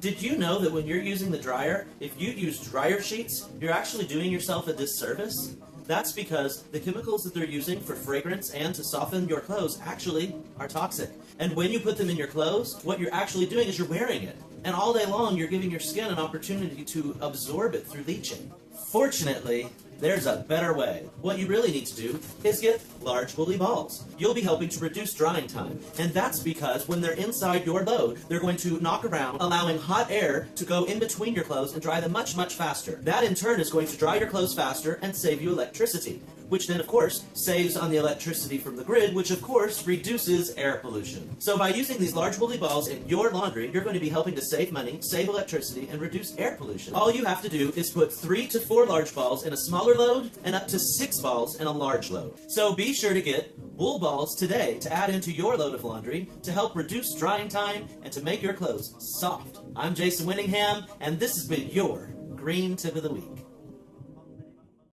Did you know that when you're using the dryer, if you use dryer sheets, you're actually doing yourself a disservice? That's because the chemicals that they're using for fragrance and to soften your clothes actually are toxic. And when you put them in your clothes, what you're actually doing is you're wearing it. And all day long, you're giving your skin an opportunity to absorb it through leaching. Fortunately, there's a better way. What you really need to do is get large woolly balls. You'll be helping to reduce drying time, and that's because when they're inside your load, they're going to knock around, allowing hot air to go in between your clothes and dry them much, much faster. That in turn is going to dry your clothes faster and save you electricity, which then of course saves on the electricity from the grid, which of course reduces air pollution. So by using these large woolly balls in your laundry, you're going to be helping to save money, save electricity, and reduce air pollution. All you have to do is put 3 to 4 large balls in a smaller load and up to 6 balls in a large load. So be sure to get wool balls today to add into your load of laundry to help reduce drying time and to make your clothes soft. I'm Jason Winningham, and this has been your Green Tip of the Week.